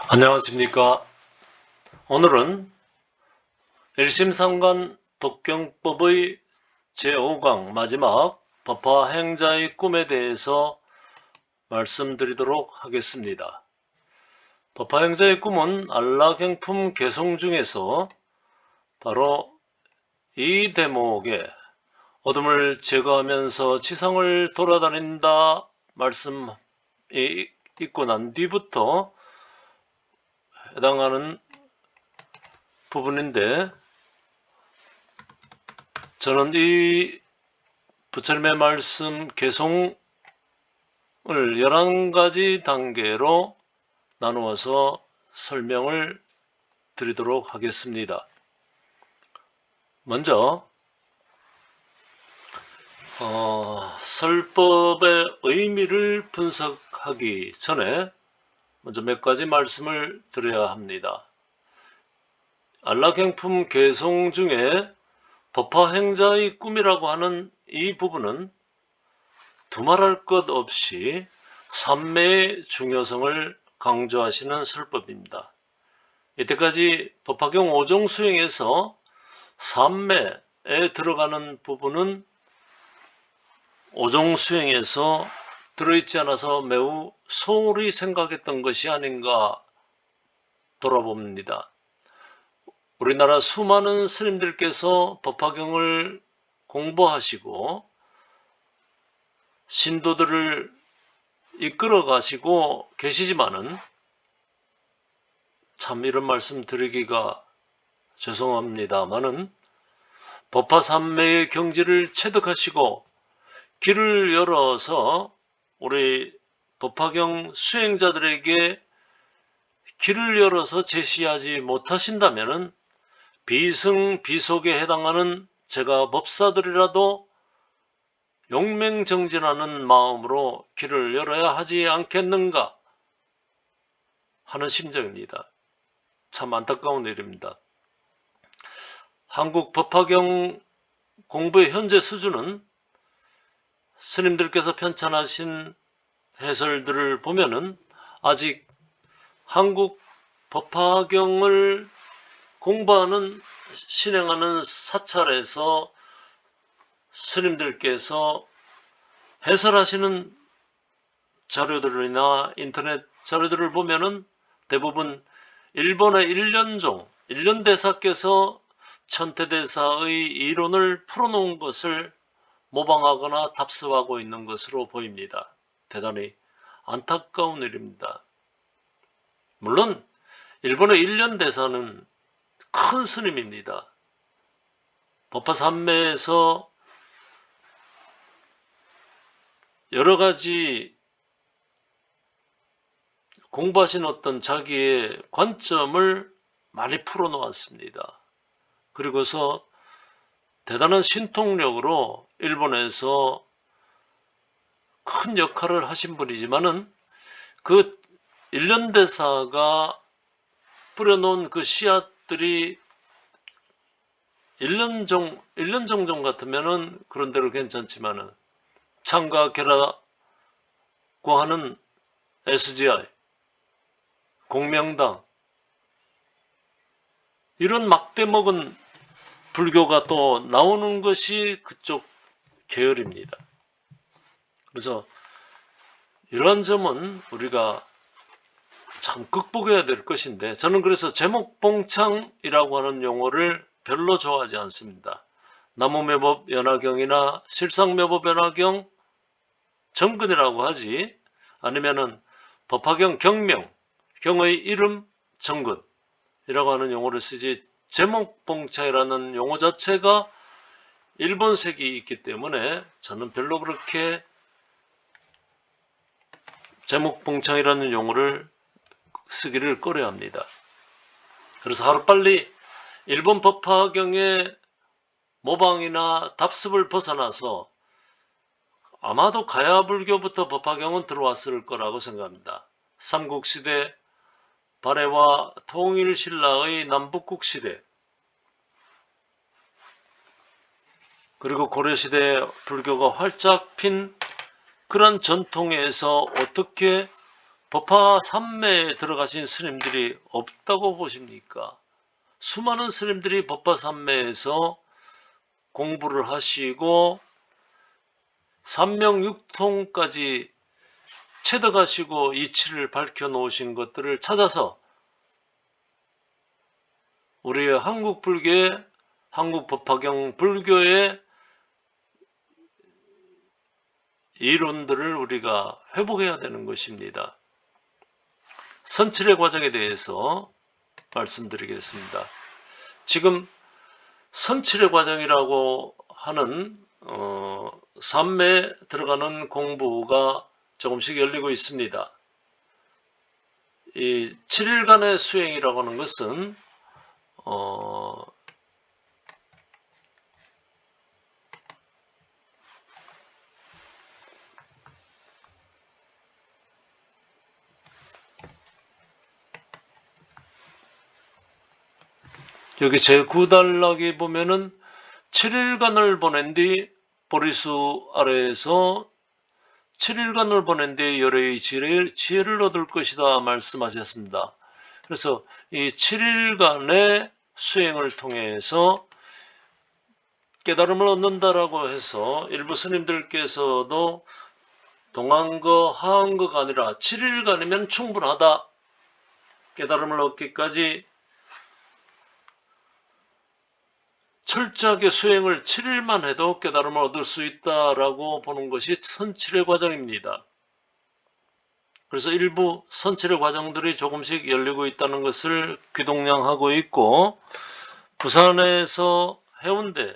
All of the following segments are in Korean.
안녕하십니까. 오늘은 1심 상관 독경법의 제5강 마지막 법화 행자의 꿈에 대해서 말씀드리도록 하겠습니다. 법화 행자의 꿈은 안락행품 개송 중에서 바로 이 대목에 어둠을 제거하면서 지상을 돌아다닌다 말씀이 있고 난 뒤부터 해당하는 부분인데, 저는 이 부처님의 말씀 개송을 11가지 단계로 나누어서 설명을 드리도록 하겠습니다. 먼저 설법의 의미를 분석하기 전에 먼저 몇 가지 말씀을 드려야 합니다. 안락행품 개송 중에 법화행자의 꿈이라고 하는 이 부분은 두말할 것 없이 삼매의 중요성을 강조하시는 설법입니다. 이때까지 법화경 5종 수행에서 삼매에 들어가는 부분은 5종 수행에서 들어있지 않아서 매우 소홀히 생각했던 것이 아닌가 돌아봅니다. 우리나라 수많은 스님들께서 법화경을 공부하시고 신도들을 이끌어 가시고 계시지만은, 참 이런 말씀 드리기가 죄송합니다마는, 법화삼매의 경지를 체득하시고 길을 열어서 우리 법화경 수행자들에게 길을 열어서 제시하지 못하신다면은 비승비속에 해당하는 제가 법사들이라도 용맹정진하는 마음으로 길을 열어야 하지 않겠는가 하는 심정입니다. 참 안타까운 일입니다. 한국 법화경 공부의 현재 수준은 스님들께서 편찬하신 해설들을 보면은 아직 한국 법화경을 공부하는, 신행하는 사찰에서 스님들께서 해설하시는 자료들이나 인터넷 자료들을 보면은 대부분 일본의 일련대사께서 천태대사의 이론을 풀어놓은 것을 모방하거나 답습하고 있는 것으로 보입니다. 대단히 안타까운 일입니다. 물론 일본의 일련대사는 큰 스님입니다. 법화삼매에서 여러 가지 공부하신 어떤 자기의 관점을 많이 풀어놓았습니다. 그리고서 대단한 신통력으로 일본에서 큰 역할을 하신 분이지만은, 그 일련대사가 뿌려놓은 그 씨앗들이 1년 정도 같으면은 그런 대로 괜찮지만은, 창과 계라고 하는 SGI, 공명당, 이런 막대 먹은 불교가 또 나오는 것이 그쪽 계열입니다. 그래서 이러한 점은 우리가 참 극복해야 될 것인데, 저는 그래서 제목봉창이라고 하는 용어를 별로 좋아하지 않습니다. 나무매법 연화경이나 실상매법 연화경 정근이라고 하지, 아니면은 법화경 경명, 경의 이름 정근이라고 하는 용어를 쓰지, 제목봉창이라는 용어 자체가 일본색이 있기 때문에 저는 별로 그렇게 제목봉창이라는 용어를 쓰기를 꺼려합니다. 그래서 하루빨리 일본 법화경의 모방이나 답습을 벗어나서, 아마도 가야불교부터 법화경은 들어왔을 거라고 생각합니다. 삼국시대 발해와 통일신라의 남북국시대, 그리고 고려시대 불교가 활짝 핀 그런 전통에서 어떻게 법화 삼매에 들어가신 스님들이 없다고 보십니까? 수많은 스님들이 법화 삼매에서 공부를 하시고 삼명육통까지 체득하시고 이치를 밝혀 놓으신 것들을 찾아서 우리의 한국 불교의, 한국 법화경 불교의 이론들을 우리가 회복해야 되는 것입니다. 선칠의 과정에 대해서 말씀드리겠습니다. 지금 선칠의 과정이라고 하는 삼매에 들어가는 공부가 조금씩 열리고 있습니다. 이 7일간의 수행이라고 하는 것은 여기 제9단락에 보면은 7일간을 보낸 뒤 보리수 아래에서 7일간을 보낸 뒤 열의 지혜를 얻을 것이다 말씀하셨습니다. 그래서 이 7일간의 수행을 통해서 깨달음을 얻는다라고 해서 일부 스님들께서도 동안거 하한거가 아니라 7일간이면 충분하다. 깨달음을 얻기까지 철저하게 수행을 7일만 해도 깨달음을 얻을 수 있다라고 보는 것이 선칠의 과정입니다. 그래서 일부 선칠의 과정들이 조금씩 열리고 있다는 것을 귀동냥하고 있고, 부산에서 해운대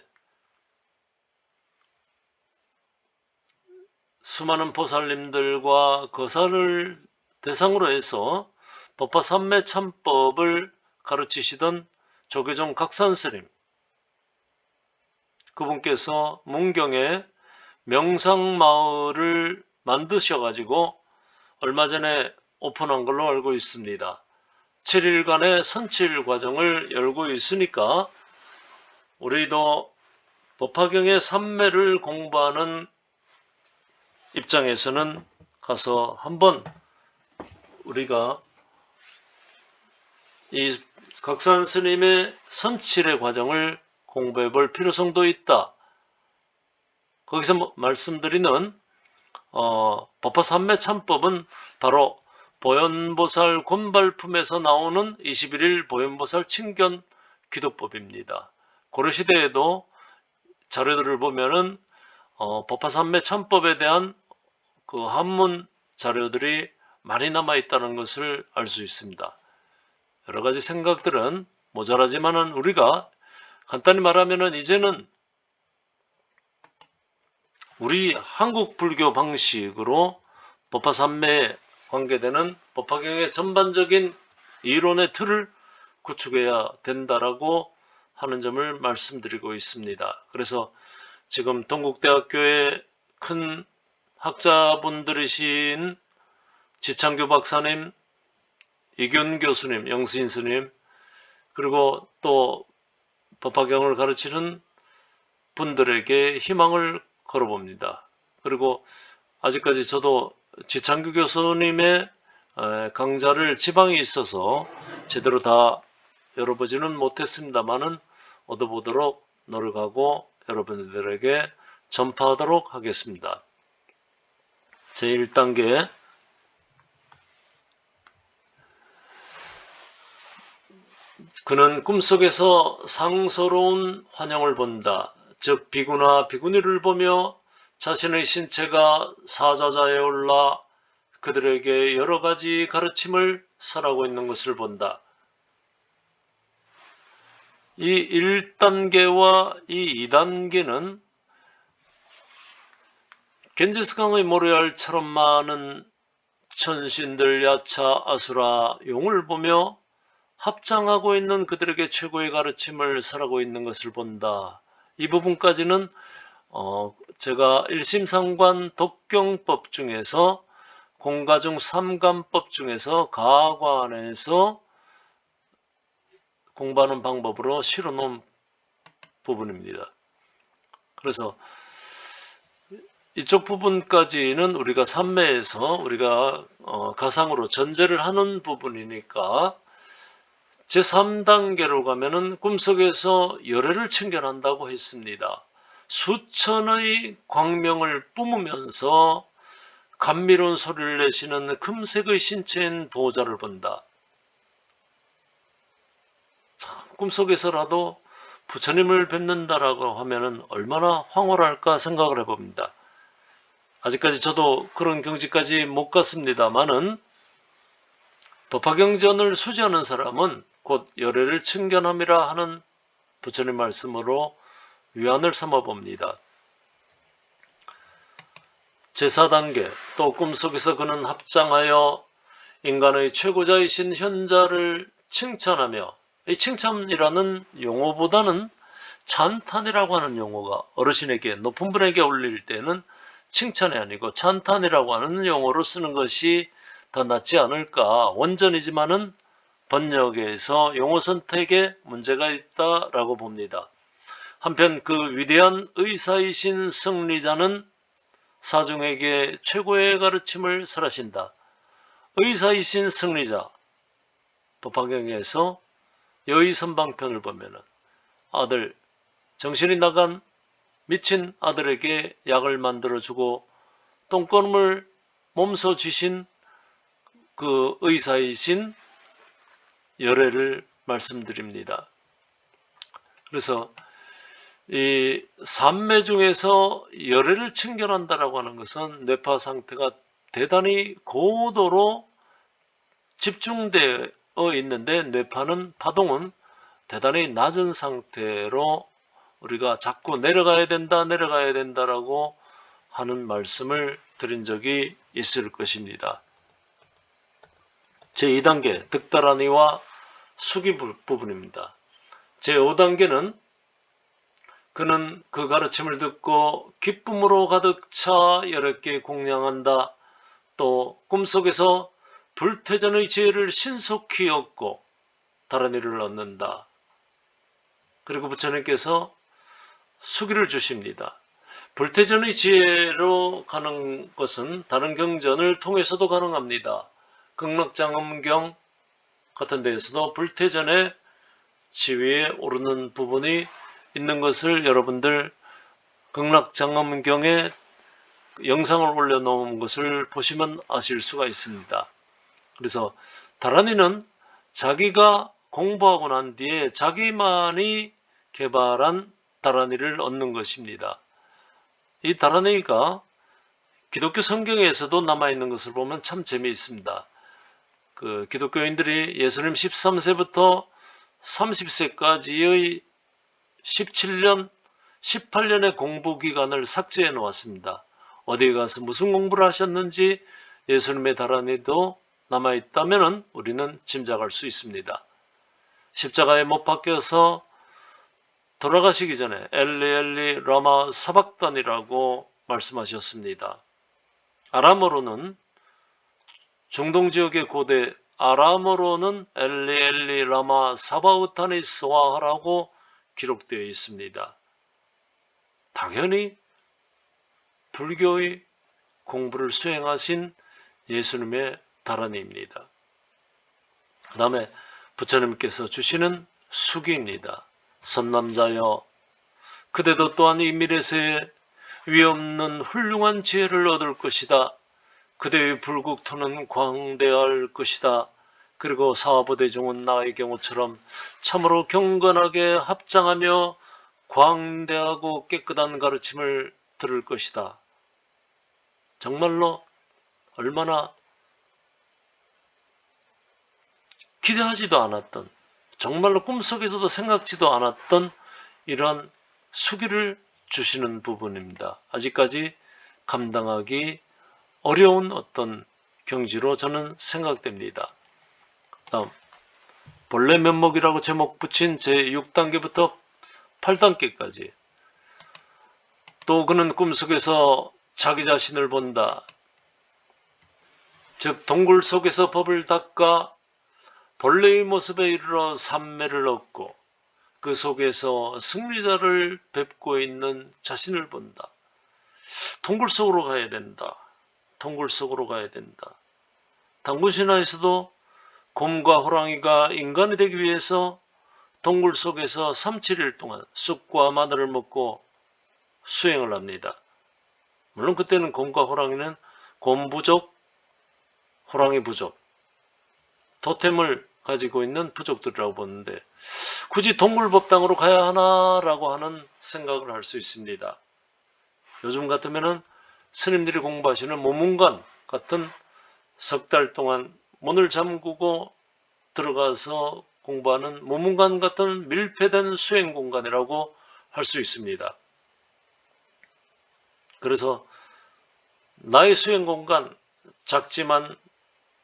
수많은 보살님들과 거사를 대상으로 해서 법화 삼매 참법을 가르치시던 조계종 각산스님, 그분께서 문경에 명상마을을 만드셔가지고 얼마 전에 오픈한 걸로 알고 있습니다. 7일간의 선칠 과정을 열고 있으니까 우리도 법화경의 삼매를 공부하는 입장에서는 가서 한번 우리가 이 각산 스님의 선칠의 과정을 공부해 볼 필요성도 있다. 거기서 말씀드리는 법화 삼매 참법은 바로 보현보살 곤발품에서 나오는 21일 보현보살 친견 기도법입니다. 고려시대에도 자료들을 보면은 법화 삼매 참법에 대한 그 한문 자료들이 많이 남아 있다는 것을 알 수 있습니다. 여러 가지 생각들은 모자라지만은 우리가 간단히 말하면은 이제는 우리 한국 불교 방식으로 법화 삼매에 관계되는 법화경의 전반적인 이론의 틀을 구축해야 된다라고 하는 점을 말씀드리고 있습니다. 그래서 지금 동국대학교의 큰 학자분들이신 지창규 박사님, 이균 교수님, 영신 스님, 그리고 또 법화경을 가르치는 분들에게 희망을 걸어봅니다. 그리고 아직까지 저도 지창규 교수님의 강좌를 지방에 있어서 제대로 다 열어보지는 못했습니다만은 얻어보도록 노력하고 여러분들에게 전파하도록 하겠습니다. 제1단계 그는 꿈속에서 상서로운 환영을 본다. 즉 비구나 비구니를 보며 자신의 신체가 사자자에 올라 그들에게 여러 가지 가르침을 설하고 있는 것을 본다. 이 1단계와 이 2단계는 겐지스강의 모래알처럼 많은 천신들, 야차, 아수라, 용을 보며 합장하고 있는 그들에게 최고의 가르침을 설하고 있는 것을 본다. 이 부분까지는 제가 일심상관 독경법 중에서 공가중 삼관법 중에서 가관에서 공부하는 방법으로 실어놓은 부분입니다. 그래서 이쪽 부분까지는 우리가 삼매에서 우리가 가상으로 전제를 하는 부분이니까 제3단계로 가면은 꿈속에서 열애를 청견한다고 했습니다. 수천의 광명을 뿜으면서 감미로운 소리를 내시는 금색의 신체인 보호자를 본다. 참, 꿈속에서라도 부처님을 뵙는다라고 하면은 얼마나 황홀할까 생각을 해봅니다. 아직까지 저도 그런 경지까지 못 갔습니다만은 법화경전을 수지하는 사람은 곧 열애를 청견함이라 하는 부처님 말씀으로 위안을 삼아 봅니다. 제4단계 또 꿈속에서 그는 합장하여 인간의 최고자이신 현자를 칭찬하며, 이 칭찬이라는 용어보다는 찬탄이라고 하는 용어가 어르신에게 높은 분에게 올릴 때는 칭찬이 아니고 찬탄이라고 하는 용어로 쓰는 것이 더 낫지 않을까. 원전이지만은 번역에서 용어 선택에 문제가 있다라고 봅니다. 한편 그 위대한 의사이신 승리자는 사중에게 최고의 가르침을 설하신다. 의사이신 승리자, 법화경에서 여의선방편을 보면은 아들, 정신이 나간 미친 아들에게 약을 만들어주고 똥꺼름을 몸소 쥐신 그 의사이신 열애를 말씀드립니다. 그래서 이 삼매 중에서 열애를 청견한다라고 하는 것은 뇌파 상태가 대단히 고도로 집중되어 있는데 뇌파는 파동은 대단히 낮은 상태로 우리가 자꾸 내려가야 된다라고 하는 말씀을 드린 적이 있을 것입니다. 제2단계 득다라니와 수기 부분입니다. 제5단계는 그는 그 가르침을 듣고 기쁨으로 가득 차 여럿게 공양한다. 또 꿈속에서 불태전의 지혜를 신속히 얻고 다른 일을 얻는다. 그리고 부처님께서 수기를 주십니다. 불태전의 지혜로 가는 것은 다른 경전을 통해서도 가능합니다. 극락장엄경 같은 데에서도 불태전의 지위에 오르는 부분이 있는 것을 여러분들 극락장엄경에 영상을 올려놓은 것을 보시면 아실 수가 있습니다. 그래서 다란이는 자기가 공부하고 난 뒤에 자기만이 개발한 다란이를 얻는 것입니다. 이 다란이가 기독교 성경에서도 남아있는 것을 보면 참 재미있습니다. 그 기독교인들이 예수님 13세부터 30세까지의 17년, 18년의 공부 기간을 삭제해 놓았습니다. 어디에 가서 무슨 공부를 하셨는지 예수님의 다란이도 남아있다면 우리는 짐작할 수 있습니다. 십자가에 못 박혀서 돌아가시기 전에 엘리 엘리 라마 사박단이라고 말씀하셨습니다. 아람어로는 중동 지역의 고대 아람어로는 엘리 엘리 라마 사바우타니 스와하라고 기록되어 있습니다. 당연히 불교의 공부를 수행하신 예수님의 다란이입니다. 그 다음에 부처님께서 주시는 수기입니다. 선남자여, 그대도 또한 이 미래세에 위없는 훌륭한 지혜를 얻을 것이다. 그대의 불국토는 광대할 것이다. 그리고 사부대중은 나의 경우처럼 참으로 경건하게 합장하며 광대하고 깨끗한 가르침을 들을 것이다. 정말로 얼마나 기대하지도 않았던, 정말로 꿈속에서도 생각지도 않았던 이러한 수기를 주시는 부분입니다. 아직까지 감당하기 어려운 어떤 경지로 저는 생각됩니다. 다음, 본래 면목이라고 제목 붙인 제6단계부터 8단계까지. 또 그는 꿈속에서 자기 자신을 본다. 즉 동굴 속에서 법을 닦아 본래의 모습에 이르러 삼매를 얻고 그 속에서 승리자를 뵙고 있는 자신을 본다. 동굴 속으로 가야 된다. 동굴 속으로 가야 된다. 당군 신화에서도 곰과 호랑이가 인간이 되기 위해서 동굴 속에서 3, 7일 동안 쑥과 마늘을 먹고 수행을 합니다. 물론 그때는 곰과 호랑이는 곰 부족, 호랑이 부족, 토템을 가지고 있는 부족들이라고 보는데 굳이 동굴법당으로 가야 하나라고 하는 생각을 할 수 있습니다. 요즘 같으면은 스님들이 공부하시는 모문관 같은 석 달 동안 문을 잠그고 들어가서 공부하는 모문관 같은 밀폐된 수행 공간이라고 할 수 있습니다. 그래서 나의 수행 공간, 작지만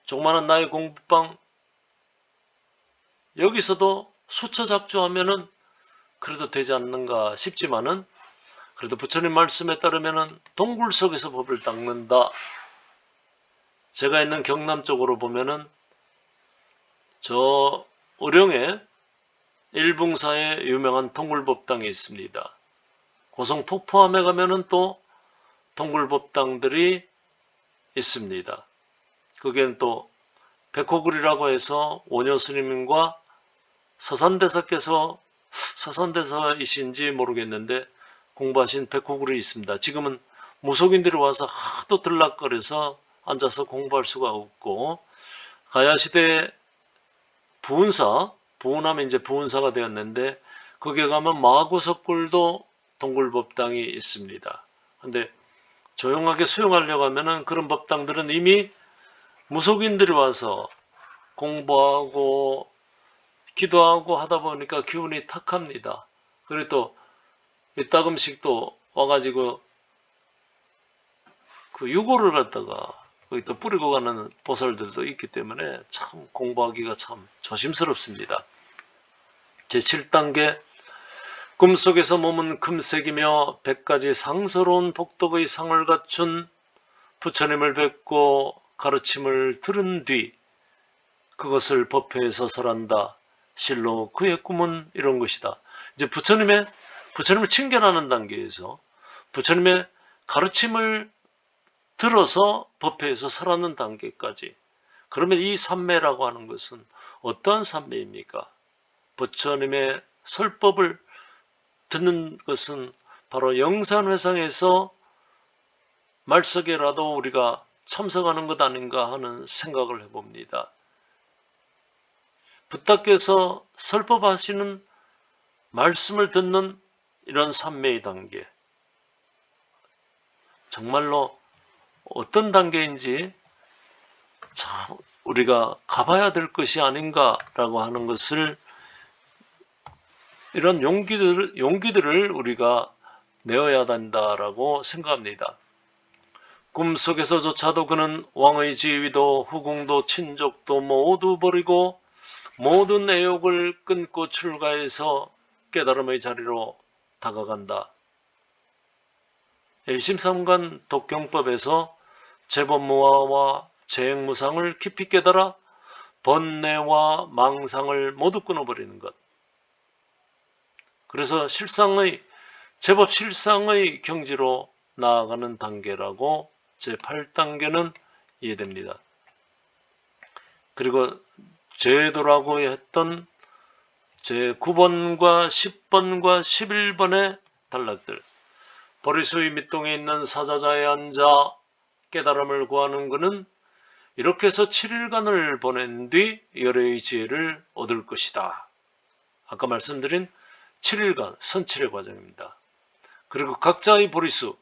조그마한 나의 공부방, 여기서도 수처 작주하면은 그래도 되지 않는가 싶지만은 그래도 부처님 말씀에 따르면은 동굴 속에서 법을 닦는다. 제가 있는 경남 쪽으로 보면은 저 의령에 일붕사에 유명한 동굴법당이 있습니다. 고성 폭포암에 가면은 또 동굴법당들이 있습니다. 그게는 또 백호굴이라고 해서 원효스님과 서산대사이신지 모르겠는데 공부하신 백호굴이 있습니다. 지금은 무속인들이 와서 하도 들락거려서 앉아서 공부할 수가 없고 가야시대 부운하면 이제 부운사가 되었는데 거기에 가면 마구석굴도 동굴법당이 있습니다. 근데 조용하게 수용하려고 하면은 그런 법당들은 이미 무속인들이 와서 공부하고 기도하고 하다 보니까 기운이 탁합니다. 그리고 또 이따금씩 또 와가지고 그 유골을 갖다가 거기 또 뿌리고 가는 보살들도 있기 때문에 참 공부하기가 참 조심스럽습니다. 제7단계 꿈속에서 몸은 금색이며 100가지 상서로운 복덕의 상을 갖춘 부처님을 뵙고 가르침을 들은 뒤 그것을 법회에서 설한다. 실로 그의 꿈은 이런 것이다. 이제 부처님을 칭견하는 단계에서 부처님의 가르침을 들어서 법회에서 설하는 단계까지. 그러면 이 삼매라고 하는 것은 어떠한 삼매입니까? 부처님의 설법을 듣는 것은 바로 영산회상에서 말석에라도 우리가 참석하는 것 아닌가 하는 생각을 해봅니다. 부탁께서 설법하시는 말씀을 듣는 이런 삼매의 단계, 정말로 어떤 단계인지 참 우리가 가봐야 될 것이 아닌가라고 하는 것을, 이런 용기들을 우리가 내어야 된다라고 생각합니다. 꿈속에서조차도 그는 왕의 지위도 후궁도 친족도 모두 버리고 모든 애욕을 끊고 출가해서 깨달음의 자리로 다가간다. 일심삼관 독경법에서 재범무화와 재행무상을 깊이 깨달아 번뇌와 망상을 모두 끊어버리는 것. 그래서 제법 실상의 경지로 나아가는 단계라고 제8단계는 이해됩니다. 그리고 제도라고 했던 제9번과 10번과 11번의 단락들, 보리수의 밑동에 있는 사자자에 앉아 깨달음을 구하는 그는 이렇게 해서 7일간을 보낸 뒤 열의 지혜를 얻을 것이다. 아까 말씀드린 7일간 선칠의 과정입니다. 그리고 각자의 보리수,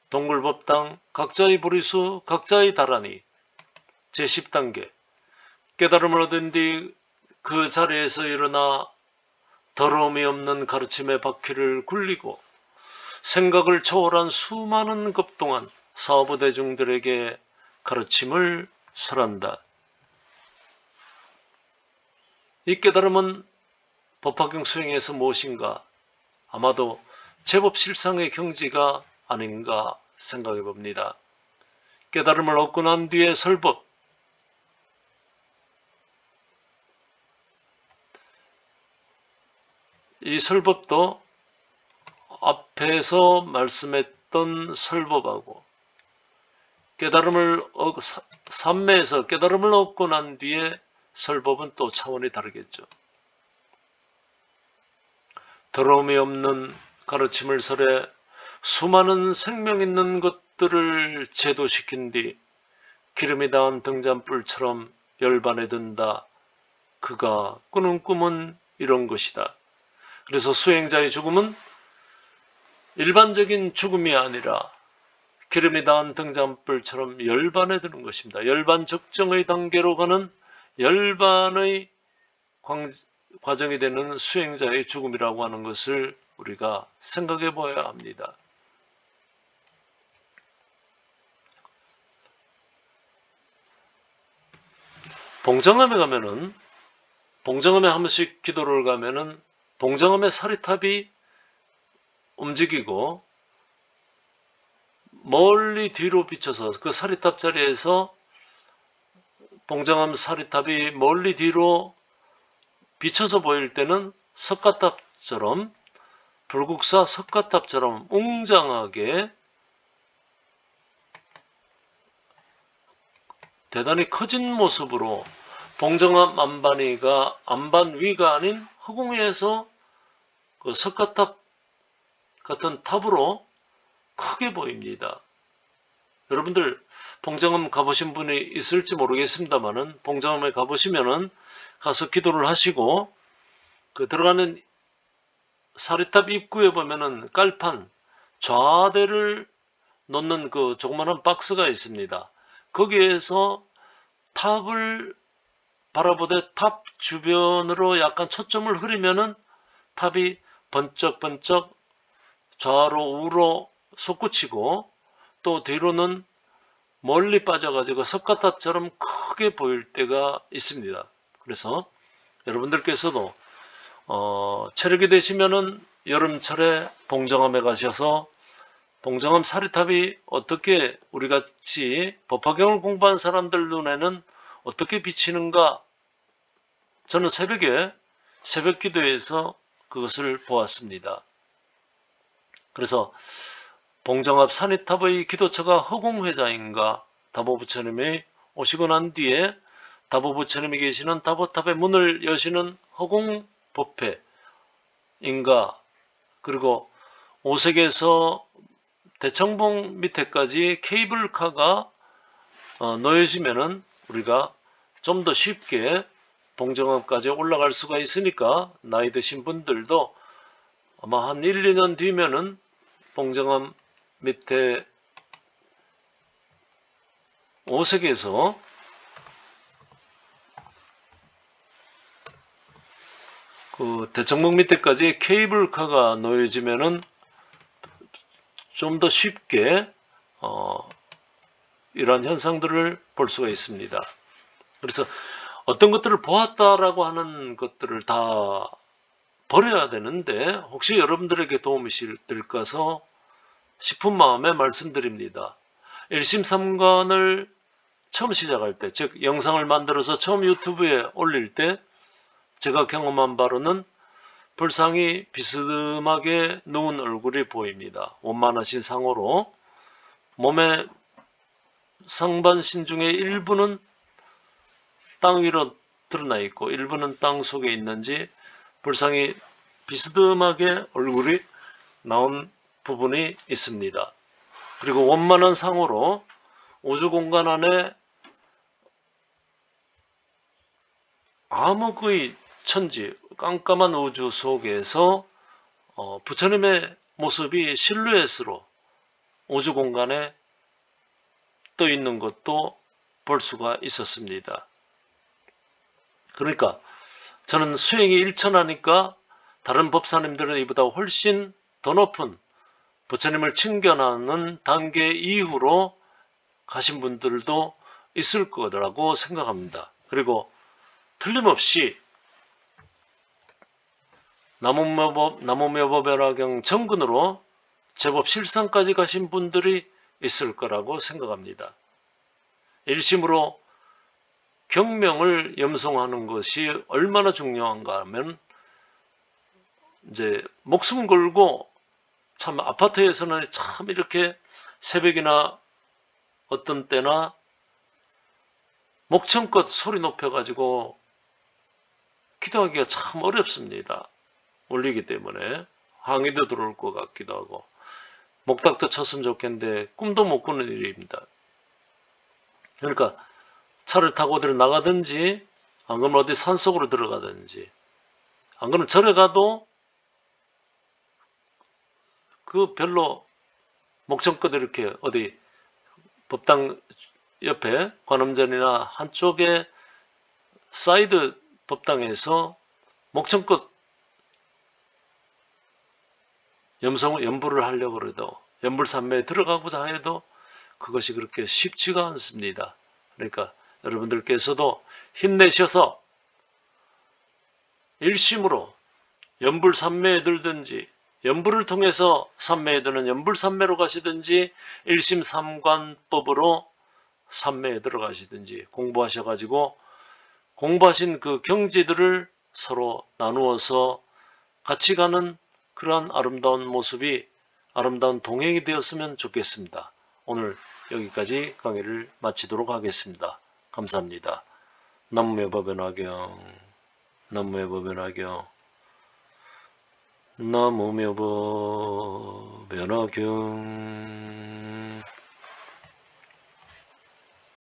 동굴법당, 각자의 보리수, 각자의 다라니, 제10단계 깨달음을 얻은 뒤 그 자리에서 일어나 더러움이 없는 가르침의 바퀴를 굴리고 생각을 초월한 수많은 급 동안 사부 대중들에게 가르침을 설한다. 이 깨달음은 법화경 수행에서 무엇인가? 아마도 제법 실상의 경지가 아닌가 생각해 봅니다. 깨달음을 얻고 난 뒤에 설법, 이 설법도 앞에서 말씀했던 설법하고 깨달음을 삼매에서 깨달음을 얻고 난 뒤에 설법은 또 차원이 다르겠죠. 더러움이 없는 가르침을 설해 수많은 생명 있는 것들을 제도시킨 뒤 기름이 닿은 등잔불처럼 열반에 든다. 그가 꾸는 꿈은 이런 것이다. 그래서 수행자의 죽음은 일반적인 죽음이 아니라 기름이 닿은 등잔불처럼 열반에 드는 것입니다. 열반 적정의 단계로 가는 열반의 과정이 되는 수행자의 죽음이라고 하는 것을 우리가 생각해 보아야 합니다. 봉정암에 가면은, 봉정암에 한 번씩 기도를 가면은 봉정암의 사리탑이 움직이고 멀리 뒤로 비쳐서 그 사리탑 자리에서 봉정암 사리탑이 멀리 뒤로 비쳐서 보일 때는 석가탑처럼, 불국사 석가탑처럼 웅장하게 대단히 커진 모습으로 봉정암 안반위가 안반 위가 아닌 허공에서 그 석가탑 같은 탑으로 크게 보입니다. 여러분들 봉정암 가보신 분이 있을지 모르겠습니다만은 봉정암에 가보시면은 가서 기도를 하시고 그 들어가는 사리탑 입구에 보면은 깔판 좌대를 놓는 그 조그마한 박스가 있습니다. 거기에서 탑을 바라보되 탑 주변으로 약간 초점을 흐리면은 탑이 번쩍번쩍 좌로 우로 솟구치고 또 뒤로는 멀리 빠져가지고 석가탑처럼 크게 보일 때가 있습니다. 그래서 여러분들께서도 체력이 되시면은 여름철에 봉정암에 가셔서 봉정암 사리탑이 어떻게 우리같이 법화경을 공부한 사람들 눈에는 어떻게 비치는가, 저는 새벽에 새벽 기도에서 그것을 보았습니다. 그래서 봉정암 사리탑의 기도처가 허공회자인가, 다보부처님이 오시고 난 뒤에 다보부처님이 계시는 다보탑의 문을 여시는 허공법회인가, 그리고 오색에서 대청봉 밑에까지 케이블카가 놓여지면은 우리가 좀 더 쉽게 봉정암까지 올라갈 수가 있으니까 나이 드신 분들도 아마 한 1, 2년 뒤면은 봉정암 밑에 오색에서 그 대청봉 밑에까지 케이블카가 놓여지면은 좀 더 쉽게 이러한 현상들을 볼 수가 있습니다. 그래서 어떤 것들을 보았다라고 하는 것들을 다 버려야 되는데 혹시 여러분들에게 도움이 될까서 싶은 마음에 말씀드립니다. 일심삼관을 처음 시작할 때, 즉 영상을 만들어서 처음 유튜브에 올릴 때 제가 경험한 바로는 불상이 비스듬하게 누운 얼굴이 보입니다. 원만하신 상으로 몸의 상반신 중에 일부는 땅 위로 드러나 있고 일부는 땅 속에 있는지 불상이 비스듬하게 얼굴이 나온 부분이 있습니다. 그리고 원만한 상으로 우주 공간 안에 암흑의 천지, 깜깜한 우주 속에서 부처님의 모습이 실루엣으로 우주 공간에 떠 있는 것도 볼 수가 있었습니다. 그러니까 저는 수행이 일천하니까 다른 법사님들은 이보다 훨씬 더 높은 부처님을 친견하는 단계 이후로 가신 분들도 있을 거라고 생각합니다. 그리고 틀림없이 나무묘법연화경 정근으로 제법 실상까지 가신 분들이 있을 거라고 생각합니다. 일심으로 경명을 염송하는 것이 얼마나 중요한가 하면 이제 목숨 걸고 참 아파트에서는 참 이렇게 새벽이나 어떤 때나 목청껏 소리 높여가지고 기도하기가 참 어렵습니다. 울리기 때문에 항의도 들어올 것 같기도 하고 목닥도 쳤으면 좋겠는데 꿈도 못 꾸는 일입니다. 그러니까 차를 타고 어디로 나가든지 안 그러면 어디 산속으로 들어가든지 안 그러면 절에 가도 그 별로 목청껏 이렇게 어디 법당 옆에 관음전이나 한쪽에 사이드 법당에서 목청껏 연부를 하려고 해도 연불산매에 들어가고자 해도 그것이 그렇게 쉽지가 않습니다. 그러니까 여러분들께서도 힘내셔서 일심으로 연불산매에 들든지 연불을 통해서 산매에 드는 연불산매로 가시든지 일심삼관법으로 산매에 들어가시든지 공부하셔가지고 공부하신 그 경지들을 서로 나누어서 같이 가는 그러한 아름다운 모습이 아름다운 동행이 되었으면 좋겠습니다. 오늘 여기까지 강의를 마치도록 하겠습니다. 감사합니다. 남무의 법연화경, 남무의 법연화경, 남무의 법연화경.